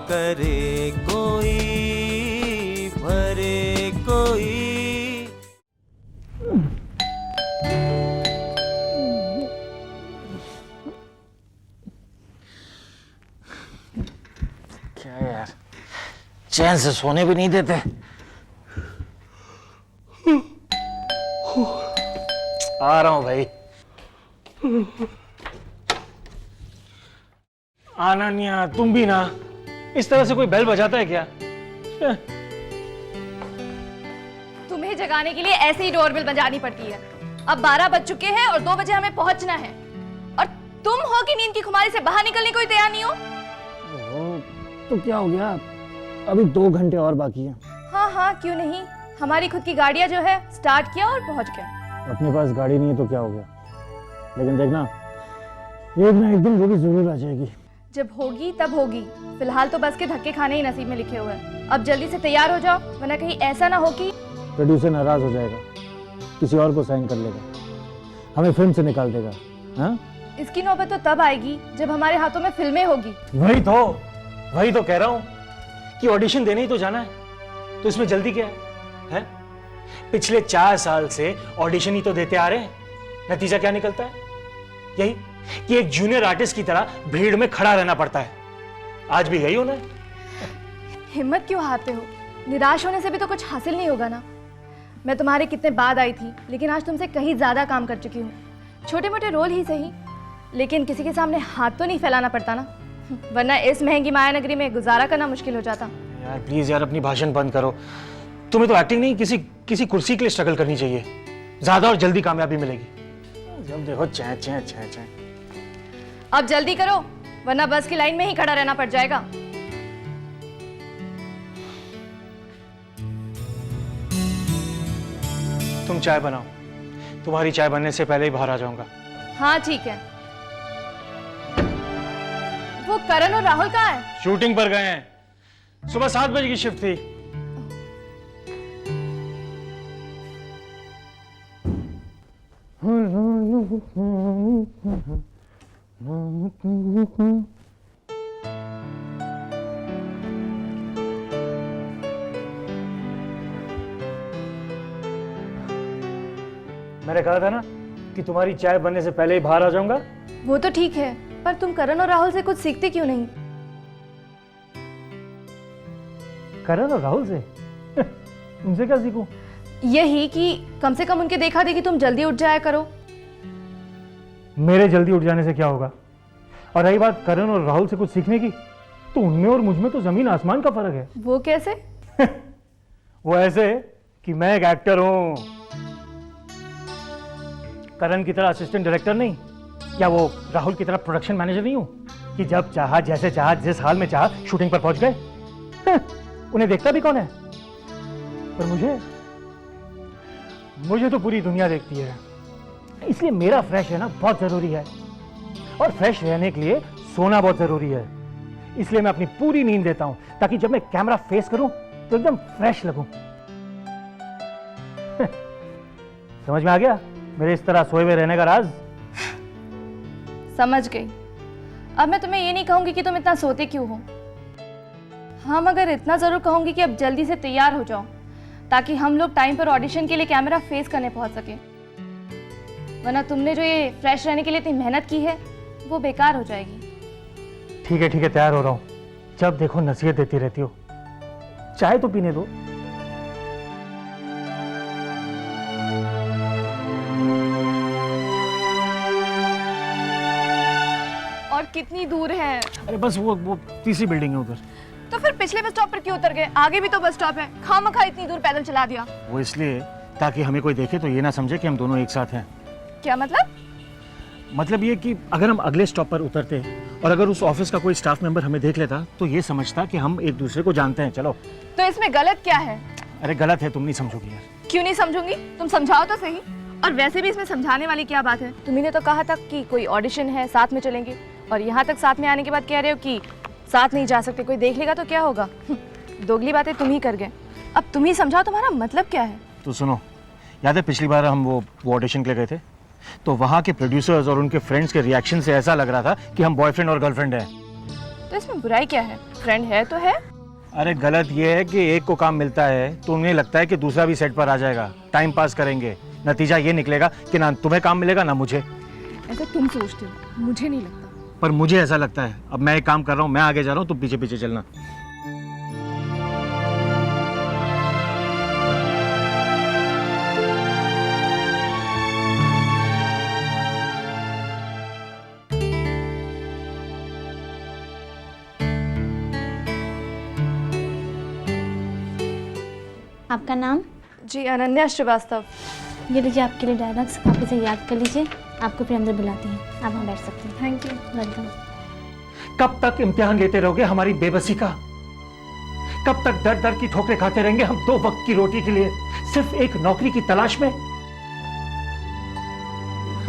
करे कोई, भरे कोई। क्या यार, चैन से सोने भी नहीं देते। आ रहा हूं भाई। आनन्या, तुम भी ना इस तरह से कोई बेल बजाता है क्या? तुम्हें जगाने के लिए ऐसे ही डोरबेल बजानी पड़ती है। अब 12 बज चुके हैं और 2 बजे हमें पहुंचना है, और तुम हो कि नींद की खुमारी से बाहर निकलने को तैयार नहीं हो। तो क्या हो गया, अभी 2 घंटे और बाकी है। हाँ हाँ, क्यों नहीं। हमारी खुद की गाड़ियां जो है स्टार्ट किया और पहुंच गए। अपने पास गाड़ी नहीं है तो क्या हो गया, लेकिन देखना एक ना एक दिन वो भी जरूर आ जाएगी। जब होगी तब होगी, फिलहाल तो बस के धक्के खाने ही नसीब में लिखे हुए हैं। अब जल्दी से तैयार हो जाओ, वरना कहीं ऐसा ना हो कि प्रोड्यूसर नाराज हो जाएगा, किसी और को साइन कर लेगा, हमें फिल्म से निकाल देगा। हाँ, इसकी नौबत तो तब आएगी जब हमारे हाथों में फिल्में होगी। वही तो कह रहा हूँ कि ऑडिशन देने ही तो जाना है, तो इसमें जल्दी क्या है? पिछले 4 साल से ऑडिशन ही तो देते आ रहे हैं, नतीजा क्या निकलता है? यही कि एक जूनियर आर्टिस्ट की तरह भीड़ में खड़ा रहना पड़ता है। आज भी यही होना है। हिम्मत क्यों हारते हो? निराश होने से भी तो कुछ हासिल नहीं होगा ना। मैं तुम्हारे कितने बाद आई थी, लेकिन आज तुमसे कहीं ज्यादा काम कर चुकी हूँ। छोटे मोटे रोल ही सही, लेकिन किसी के सामने हाथ तो नहीं फैलाना पड़ता ना, वरना इस महंगी माया नगरी में गुजारा करना मुश्किल हो जाता। यार प्लीज यार, अपनी भाषण बंद करो। तुम्हें तो एक्टिंग नहीं, किसी कुर्सी के लिए स्ट्रगल करनी चाहिए, ज्यादा और जल्दी कामयाबी मिलेगी। जब देखो चैं चैं चैं चैं। अब जल्दी करो, वरना बस की लाइन में ही खड़ा रहना पड़ जाएगा। तुम चाय बनाओ, तुम्हारी चाय बनने से पहले ही बाहर आ जाऊंगा। हाँ ठीक है। वो करण और राहुल कहाँ है? शूटिंग पर गए हैं, सुबह 7 बजे की शिफ्ट थी। मैंने कहा था ना कि तुम्हारी चाय बनने से पहले ही बाहर आ जाऊंगा। वो तो ठीक है, पर तुम करण और राहुल से कुछ सीखते क्यों नहीं? करण और राहुल से? उनसे क्या सीखूं? यही कि कम से कम उनके देखा देखी तुम जल्दी उठ जाया करो। मेरे जल्दी उठ जाने से क्या होगा? और रही बात करण और राहुल से कुछ सीखने की, तो उनमें और मुझ में तो जमीन आसमान का फर्क है। वो कैसे? वो ऐसे कि मैं एक एक्टर हूं, करण की तरह असिस्टेंट डायरेक्टर नहीं, या वो राहुल की तरह प्रोडक्शन मैनेजर नहीं हूं कि जब चाहा, जैसे चाहा, जिस हाल में चाहा शूटिंग पर पहुंच गए। उन्हें देखता भी कौन है? पर मुझे तो पूरी दुनिया देखती है, इसलिए मेरा फ्रेश रहना बहुत जरूरी है, और फ्रेश रहने के लिए सोना बहुत जरूरी है। इसलिए मैं अपनी पूरी नींद देता हूं, ताकि जब मैं कैमरा फेस करूं तो एकदम फ्रेश लगूं। समझ में आ गया मेरे इस तरह सोए हुए रहने का राज? समझ गई। अब मैं तुम्हें ये नहीं कहूंगी कि तुम इतना सोते क्यों हो। हाँ, मगर इतना जरूर कहूंगी कि अब जल्दी से तैयार हो जाओ, ताकि हम लोग टाइम पर ऑडिशन के लिए कैमरा फेस करने पहुंच सके, वरना तुमने जो ये फ्रेश रहने के लिए इतनी मेहनत की है वो बेकार हो जाएगी। ठीक है तैयार हो रहा हूं। जब देखो नसीहत देती रहती हो, चाय तो पीने दो। और कितनी दूर है? अरे बस वो तीसरी बिल्डिंग है उधर। तो फिर पिछले बस स्टॉप पर क्यों उतर गए? आगे भी तो बस स्टॉप है, खामखा इतनी दूर पैदल चला दिया। वो इसलिए ताकि हमें कोई देखे तो ये ना समझे कि हम दोनों एक साथ हैं। क्या मतलब? मतलब ये कि अगर हम अगले स्टॉप पर उतरते और अगर उस ऑफिस का कोई स्टाफ मेंबर हमें देख लेता तो ये समझता कि हम एक दूसरे को जानते हैं। चलो। तो इसमें गलत क्या है? अरे गलत है, तुम नहीं समझोगी यार। क्यों नहीं समझूंगी? तुम समझाओ तो सही। और वैसे भी इसमें समझाने वाली क्या बात है? तुम्ही ने तो कहा था कि कोई ऑडिशन है, साथ में चलेंगे, और यहाँ तक साथ में आने के बाद कह रहे हो कि साथ नहीं जा सकते, कोई देख लेगा तो क्या होगा? दोगली बातें तुम ही कर गए। अब तुम ही समझाओ, तुम्हारा मतलब क्या है? तो सुनो, याद है पिछली बार हम वो ऑडिशन के लिए गए थे, तो वहाँ के प्रोड्यूसर्स और उनके फ्रेंड्स के रिएक्शन से ऐसा लग रहा था कि हम बॉयफ्रेंड और गर्लफ्रेंड हैं। तो इसमें बुराई क्या है? फ्रेंड है तो है। अरे गलत ये है कि एक को काम मिलता है तो उन्हें लगता है कि दूसरा भी सेट पर आ जाएगा, टाइम पास करेंगे, नतीजा ये निकलेगा कि ना तुम्हें काम मिलेगा ना मुझे। ऐसा तुम सोचते हो, मुझे नहीं लगता। पर मुझे ऐसा लगता है। अब मैं एक काम कर रहा हूँ, मैं आगे जा रहा हूँ, तुम पीछे पीछे चलना। आपका नाम? जी अनन्या श्रीवास्तव। ये लीजिए आपके लिए डायलॉग्स, आप इसे याद कर लीजिए। आपको फिर अंदर बुलाती हैं, आप वहाँ बैठ सकते हैं। Thank you. वेलकम। कब तक इम्तिहान लेते रहोगे हमारी बेबसी का? कब तक दर दर की ठोकरें खाते रहेंगे हम 2 वक्त की रोटी के लिए, सिर्फ एक नौकरी की तलाश में?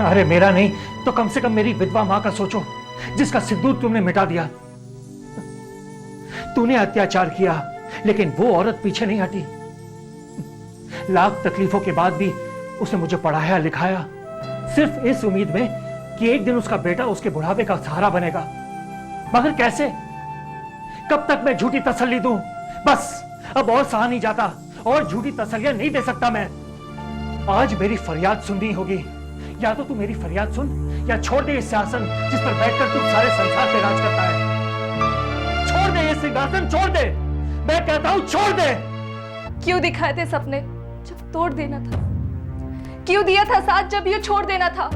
अरे मेरा नहीं तो कम से कम मेरी विधवा मां का सोचो, जिसका सिंदूर तुमने मिटा दिया। तूने अत्याचार किया लेकिन वो औरत पीछे नहीं हटी। लाख तकलीफों के बाद भी उसने मुझे पढ़ाया लिखाया, सिर्फ इस उम्मीद में कि एक दिन उसका बेटा उसके बुढ़ापे का सहारा बनेगा। मगर कैसे? कब तक मैं झूठी तसल्ली दूं? बस अब और सहा नहीं जाता, और झूठी तसल्लियां नहीं दे सकता मैं। आज मेरी फरियाद सुननी होगी। या तो तू मेरी फरियाद सुन या छोड़ दे इस सिंहासन जिस पर बैठकर तू सारे संसार पे राज करता है। छोड़ दे ये सिंहासन, छोड़ दे, मैं कहता हूं छोड़ दे। क्यों दिखाए थे सपने जब तोड़ देना था? क्यों दिया था साथ जब ये छोड़ देना था?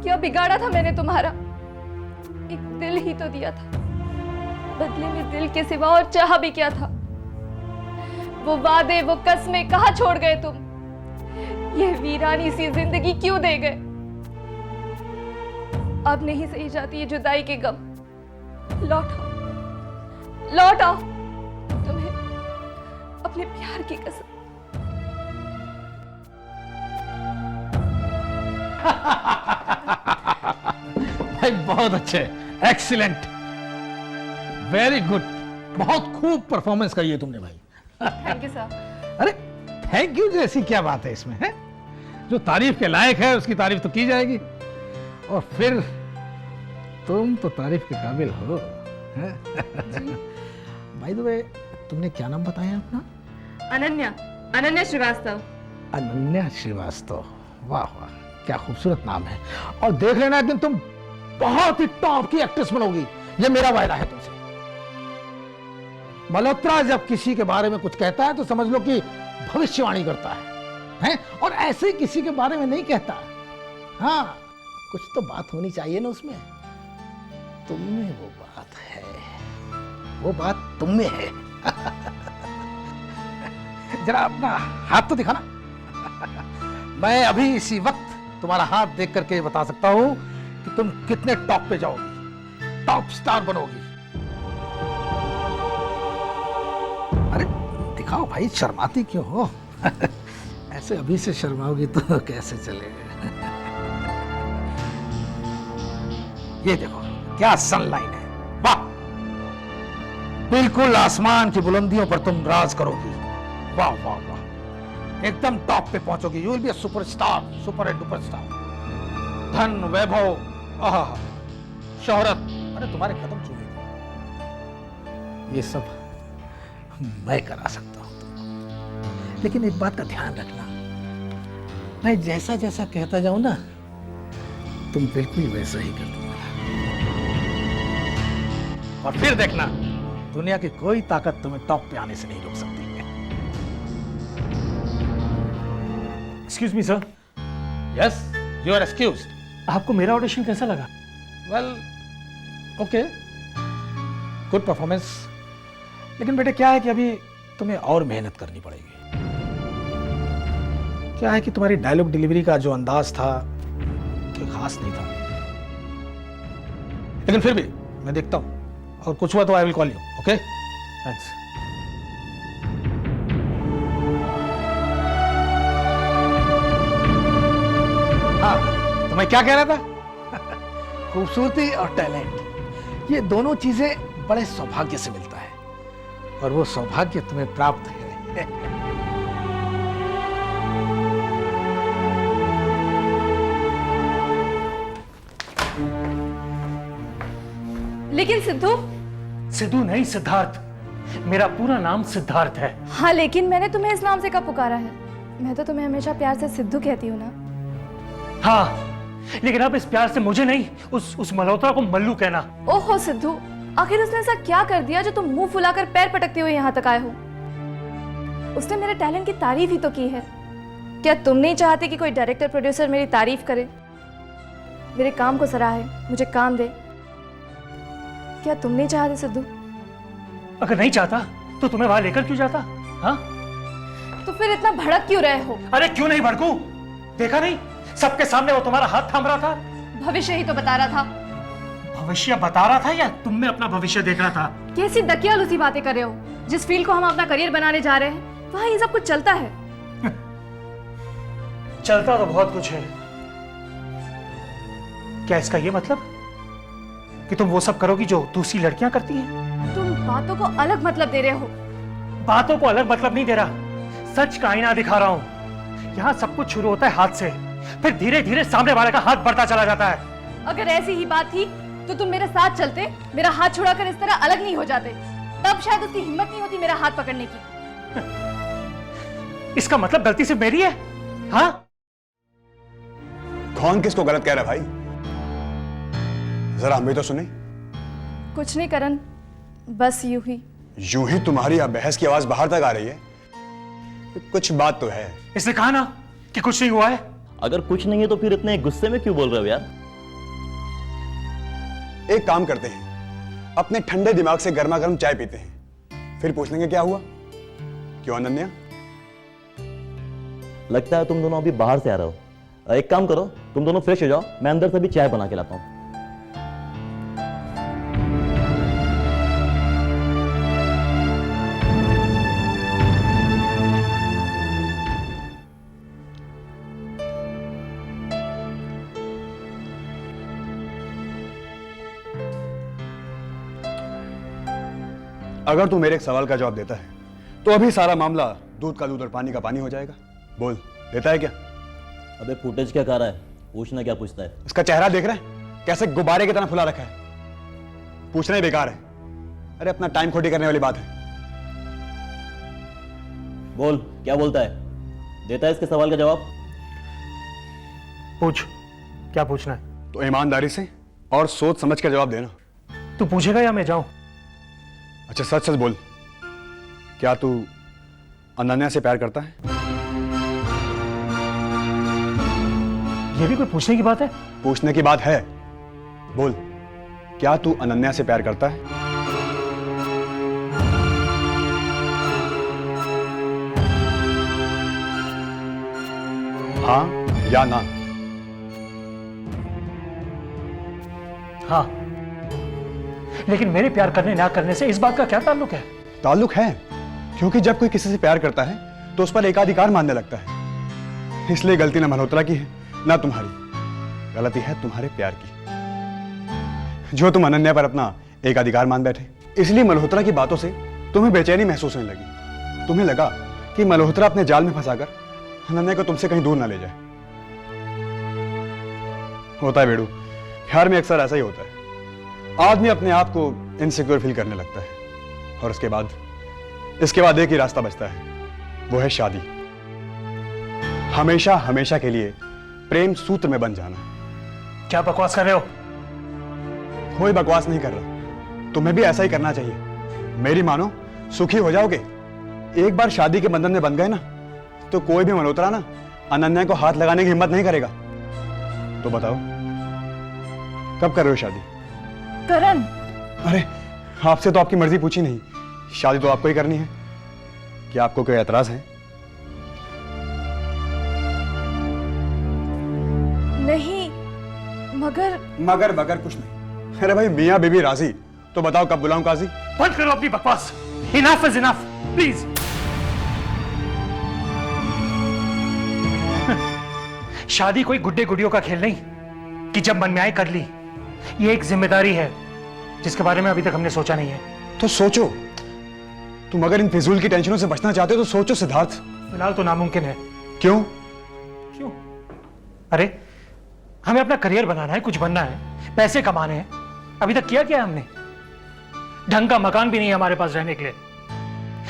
क्या बिगाड़ा था मैंने तुम्हारा? एक दिल ही तो दिया था, बदले में दिल के सिवा और चाहा भी क्या था? वो वादे, वो कस्में कहाँ छोड़ गए तुम? ये वीरानी सी जिंदगी क्यों दे गए? अब नहीं सही जाती ये जुदाई के गम। लौट आओ, लौट आओ, तुम्हें अपने प्यार की कसम। भाई बहुत अच्छे, एक्सीलेंट, वेरी गुड, बहुत खूब परफॉर्मेंस करी है तुमने भाई। Thank you sir. अरे थैंक यू जैसी क्या बात है इसमें, है? जो तारीफ के लायक है उसकी तारीफ तो की जाएगी, और फिर तुम तो तारीफ के काबिल हो। भाई द वे, तुमने क्या नाम बताया अपना? अनन्या, अनन्या श्रीवास्तव। अनन्या श्रीवास्तव, वाह वाह, क्या खूबसूरत नाम है। और देख लेना एक दिन तुम बहुत ही टॉप की एक्ट्रेस बनोगी, ये मेरा वायदा है तुमसे। मल्होत्रा जब किसी के बारे में कुछ कहता है तो समझ लो कि भविष्यवाणी करता है? और ऐसे किसी के बारे में नहीं कहता। हाँ, कुछ तो बात होनी चाहिए ना उसमें। तुम में वो बात है, वो बात तुम में है। जरा अपना हाथ तो दिखाना। मैं अभी इसी वक्त तुम्हारा हाथ देख करके ये बता सकता हूं कि तुम कितने टॉप पे जाओगी, टॉप स्टार बनोगी। अरे दिखाओ भाई, शर्माती क्यों हो? ऐसे अभी से शर्माओगी तो कैसे चलेगा? ये देखो क्या सनलाइट है, वाह! बिल्कुल आसमान की बुलंदियों पर तुम राज करोगी। वाह वाह वाह, एकदम टॉप पे पहुंचोगी। You will be a superstar, super and duper star. धन, वैभव, आहा, शोहरत, अरे तुम्हारे कदम चूमेगी। ये सब मैं करा सकता हूं, लेकिन एक बात का ध्यान रखना, मैं जैसा जैसा कहता जाऊं ना, तुम बिल्कुल वैसा ही कर दूंगा। और फिर देखना, दुनिया की कोई ताकत तुम्हें टॉप पे आने से नहीं रोक सकती है। Excuse me sir. Yes, you are excused. आपको मेरा ऑडिशन कैसा लगा? वेल, ओके, गुड परफॉर्मेंस, लेकिन बेटे क्या है कि अभी तुम्हें और मेहनत करनी पड़ेगी। क्या है कि तुम्हारी डायलॉग डिलीवरी का जो अंदाज था कोई खास नहीं था, लेकिन फिर भी मैं देखता हूं, और कुछ हुआ तो I will call you, okay? Thanks. हाँ, तो मैं क्या कह रहा था? खूबसूरती और टैलेंट, ये दोनों चीजें बड़े सौभाग्य से मिलता है, और वो सौभाग्य तुम्हें प्राप्त है। लेकिन सिद्धू। सिद्धू नहीं, सिद्धार्थ। मेरा पूरा नाम सिद्धार्थ है। हाँ, लेकिन मैंने तुम्हें इस नाम से कब पुकारा है? मैं तो तुम्हें हमेशा प्यार से सिद्धू कहती हूँ ना। हाँ, लेकिन अब इस प्यार से मुझे नहीं, उस मल्होत्रा को मल्लू कहना। ओहो सिद्धू, आखिर उसने ऐसा क्या कर दिया जो तुम मुंह फुलाकर पैर पटकते हुए यहाँ तक आए हो? उसने मेरे टैलेंट की तारीफ ही तो की है। क्या तुम नहीं चाहते कि कोई डायरेक्टर प्रोड्यूसर मेरी तारीफ करे, मेरे काम को सराहे, मुझे काम दे? क्या तुम नहीं चाहते सिद्धू? अगर नहीं चाहता तो तुम्हें वहां लेकर क्यों जाता? हाँ, तो फिर इतना भड़क क्यों रहे हो? अरे क्यों नहीं भड़कूं? देखा नहीं, सबके सामने वो तुम्हारा हाथ थाम रहा था। भविष्य ही तो बता रहा था। भविष्य बता रहा था या तुम में अपना भविष्य देख रहा था? कैसी दकियालूसी बातें कर रहे हो? जिस फील्ड को हम अपना करियर बनाने जा रहे हैं वहां ये सब कुछ चलता है। चलता तो बहुत कुछ है। क्या इसका ये मतलब कि तुम वो सब करोगी जो दूसरी लड़कियां करती हैं? तुम बातों को अलग मतलब दे रहे हो। बातों को अलग मतलब नहीं दे रहा, सच का आईना दिखा रहा हूं। यहां सब कुछ शुरू होता है हाथ से, फिर धीरे धीरे सामने वाले का हाथ बढ़ता चला जाता है। अगर ऐसी ही बात थी तो तुम मेरे साथ चलते, मेरा हाथ छुड़ाकर इस तरह अलग नहीं हो जाते। तब शायद उसकी हिम्मत नहीं होती मेरा हाथ पकड़ने की। इसका मतलब गलती सिर्फ मेरी है? हाँ? कौन किसको गलत कह रहा है भाई? जरा हम भी तो सुने। कुछ नहीं करण, बस यूं ही तुम्हारी अब बहस की आवाज बाहर तक आ रही है। कुछ बात तो है। इसने कहा ना कि कुछ नहीं हुआ है। अगर कुछ नहीं है तो फिर इतने गुस्से में क्यों बोल रहे हो यार? एक काम करते हैं, अपने ठंडे दिमाग से गर्मा गर्म चाय पीते हैं, फिर पूछ लेंगे क्या हुआ। क्यों अनन्या? लगता है तुम दोनों अभी बाहर से आ रहे हो। एक काम करो, तुम दोनों फ्रेश हो जाओ, मैं अंदर से भी चाय बना के लाता हूं। अगर तू मेरे एक सवाल का जवाब देता है तो अभी सारा मामला दूध का दूध और पानी का पानी हो जाएगा। बोल, देता है क्या? अबे फुटेज क्या कर रहा है? पूछना क्या पूछता है? इसका चेहरा देख रहे हैं कैसे गुब्बारे की तरह फुला रखा है? पूछना ही बेकार है। अरे अपना टाइम खोटी करने वाली बात है। बोल, क्या बोलता है? देता है इसके सवाल का जवाब? पूछ, क्या पूछना है? तो ईमानदारी से और सोच समझ कर जवाब देना। तू पूछेगा या मैं जाऊं? अच्छा सच सच बोल, क्या तू अनन्या से प्यार करता है? ये भी कोई पूछने की बात है? पूछने की बात है। बोल, क्या तू अनन्या से प्यार करता है? हाँ या ना? हाँ, लेकिन मेरे प्यार करने ना करने से इस बात का क्या ताल्लुक है? ताल्लुक है, क्योंकि जब कोई किसी से प्यार करता है तो उस पर एकाधिकार मानने लगता है। इसलिए गलती ना मल्होत्रा की है ना तुम्हारी, गलती है तुम्हारे प्यार की, जो तुम अनन्या पर अपना एकाधिकार मान बैठे। इसलिए मल्होत्रा की बातों से तुम्हें बेचैनी महसूस होने लगी। तुम्हें लगा कि मल्होत्रा अपने जाल में फंसाकर अनन्या को तुमसे कहीं दूर ना ले जाए। होता है बेड़ू, प्यार में अक्सर ऐसा ही होता है। आदमी अपने आप को इनसिक्योर फील करने लगता है और इसके बाद एक ही रास्ता बचता है, वो है शादी। हमेशा हमेशा के लिए प्रेम सूत्र में बन जाना। क्या बकवास कर रहे हो? कोई बकवास नहीं कर रहा, तुम्हें भी ऐसा ही करना चाहिए। मेरी मानो, सुखी हो जाओगे। एक बार शादी के बंधन में बंध गए ना तो कोई भी मल्होत्रा ना अनन्या को हाथ लगाने की हिम्मत नहीं करेगा। तो बताओ, कब कर रहे हो शादी? करण, अरे आपसे तो आपकी मर्जी पूछी नहीं, शादी तो आपको ही करनी है। क्या आपको कोई एतराज है? नहीं, मगर मगर कुछ नहीं। अरे भाई, मियां बीबी राजी, तो बताओ कब बुलाऊं काजी? बंद करो अपनी बकवास। Enough is enough, please. शादी कोई गुड्डे गुड़ियों का खेल नहीं कि जब मन में आए कर ली। ये एक जिम्मेदारी है जिसके बारे में अभी तक हमने सोचा नहीं है। तो सोचो, तुम अगर इन फिजूल की टेंशनों से बचना चाहते हो तो सोचो सिद्धार्थ। फिलहाल तो नामुमकिन है। क्यों? क्यों? अरे हमें अपना करियर बनाना है, कुछ बनना है, पैसे कमाने हैं। अभी तक किया क्या है हमने? ढंग का मकान भी नहीं है हमारे पास रहने के लिए।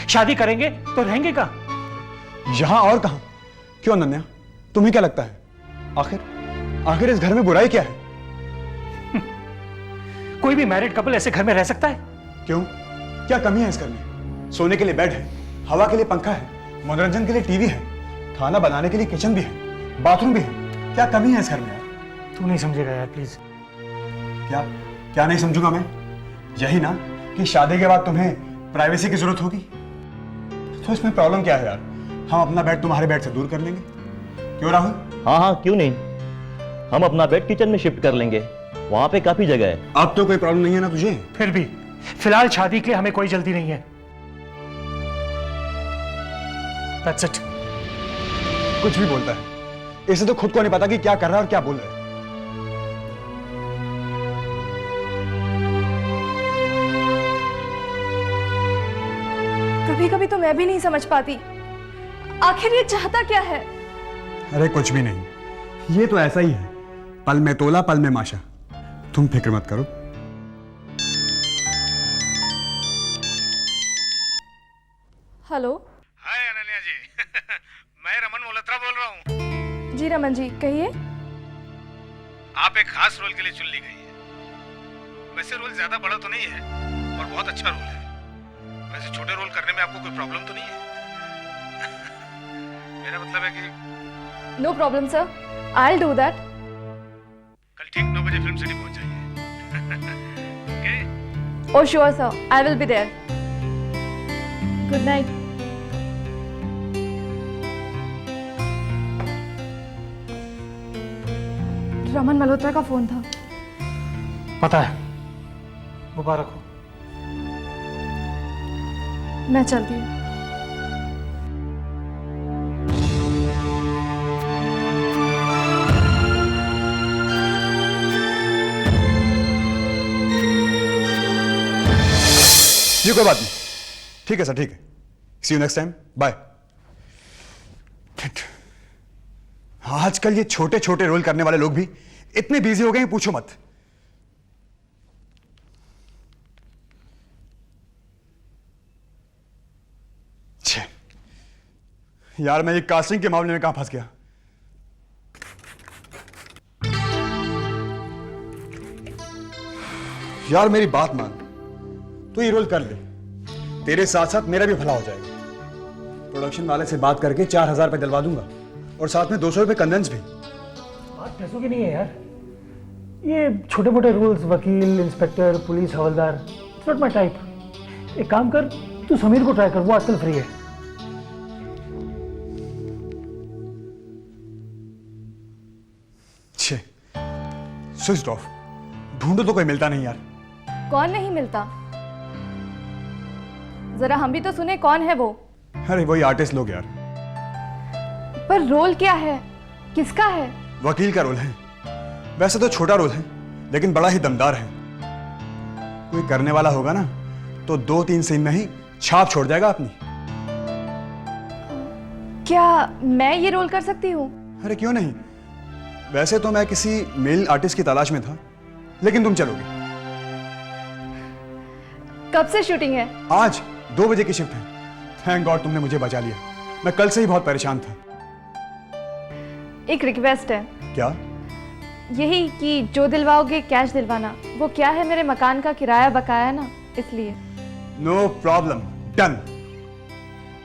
शादी करेंगे तो रहेंगे कहां? यहां और कहां? क्यों अनन्या, तुम्हें क्या लगता है आखिर इस घर में बुराई क्या है? कोई भी मैरिड कपल ऐसे घर में रह सकता है? क्यों, क्या कमी है इस घर में? सोने के लिए बेड है, हवा के लिए पंखा है, मनोरंजन के लिए टीवी है, खाना बनाने के लिए किचन भी है, बाथरूम भी है। क्या कमी है इस घर में यार? तू नहीं समझेगा यार, प्लीज। क्या क्या नहीं समझूंगा मैं? यही ना कि शादी के बाद तुम्हें प्राइवेसी की जरूरत होगी, तो इसमें प्रॉब्लम क्या है यार? हम अपना बेड तुम्हारे बेड से दूर कर लेंगे, क्यों राहुल? हाँ हाँ, क्यों नहीं, हम अपना बेड किचन में शिफ्ट कर लेंगे, वहां पे काफी जगह है। अब तो कोई प्रॉब्लम नहीं है ना तुझे? फिर भी फिलहाल शादी के लिए हमें कोई जल्दी नहीं है। That's it. कुछ भी बोलता है, इसे तो खुद को नहीं पता कि क्या कर रहा है और क्या बोल रहा है। कभी कभी तो मैं भी नहीं समझ पाती आखिर ये चाहता क्या है। अरे कुछ भी नहीं, ये तो ऐसा ही है, पल में तोला पल में माशा। तुम फिक्र मत करो। हेलो। हाय अनन्या जी। मैं रमन मल्होत्रा बोल रहा हूँ। जी रमन जी, कहिए। आप एक खास रोल के लिए चुन ली गई है। वैसे रोल ज्यादा बड़ा तो नहीं है और बहुत अच्छा रोल है। वैसे छोटे रोल करने में आपको कोई प्रॉब्लम तो नहीं है? मेरा मतलब है कि no problem sir, I will do that. कल ठीक 9 बजे फिल्म सिटी पहुंच जाइए। Okay? Oh sure sir, I will be there. Good night. Raman Malhotra का फोन था। पता है, मुबारक हो। मैं चलती हूँ। जी कोई बात नहीं, ठीक है सर, ठीक है। सी यू नेक्स्ट टाइम, बाय। आजकल ये छोटे छोटे रोल करने वाले लोग भी इतने बिजी हो गए हैं, पूछो मत। छे यार, मैं ये कास्टिंग के मामले में कहां फंस गया। यार मेरी बात मान, तू ये रोल कर ले, तेरे साथ साथ मेरा भी भला हो जाएगा। प्रोडक्शन वाले से बात करके 4,000 रुपए दिलवा दूंगा और साथ में 200 रुपए कंडेंस भी। बात पैसों की नहीं है यार, ये छोटे मोटे रोल्स, वकील, inspector, police, havildar, it's not my type. एक काम कर, तू समीर को ट्राई कर, वो आजकल फ्री है। छे, स्विच ऑफ, ढूंढो तो कोई मिलता नहीं यार। कौन नहीं मिलता? जरा हम भी तो सुने, कौन है वो? अरे वही आर्टिस्ट लोग यार। पर रोल क्या है, किसका है? वकील का रोल है। वैसे तो छोटा रोल है, लेकिन बड़ा ही दमदार है। कोई करने वाला होगा ना तो 2-3 सीन में ही छाप छोड़ जाएगा अपनी। क्या मैं ये रोल कर सकती हूँ? अरे क्यों नहीं, वैसे तो मैं किसी मेल आर्टिस्ट की तलाश में था, लेकिन तुम चलोगे। कब से शूटिंग है? आज 2 बजे की शिफ्ट है। थैंक गॉड तुमने मुझे बचा लिया, मैं कल से ही बहुत परेशान था। एक रिक्वेस्ट है। क्या? यही कि जो दिलवाओगे कैश दिलवाना। वो क्या है, मेरे मकान का किराया बकाया ना, इसलिए। No problem, done.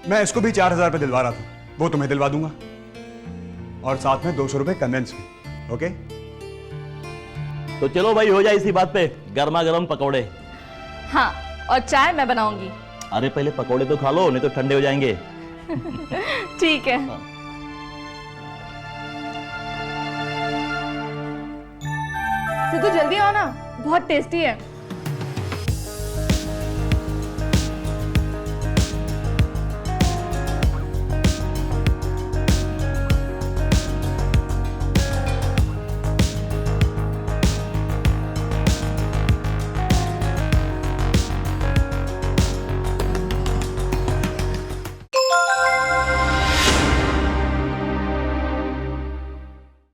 मैं इसको भी 4,000 रुपए दिलवा रहा था, वो तुम्हें दिलवा दूंगा और साथ में 200 रुपए कन्वेंस भी। ओके? तो चलो भाई, हो जाए इसी बात पे गर्मा गर्म पकौड़े। हाँ, और चाय मैं बनाऊंगी। अरे पहले पकौड़े तो खा लो, नहीं तो ठंडे हो जाएंगे। ठीक है। सिद्धू जल्दी आओ ना, बहुत टेस्टी है।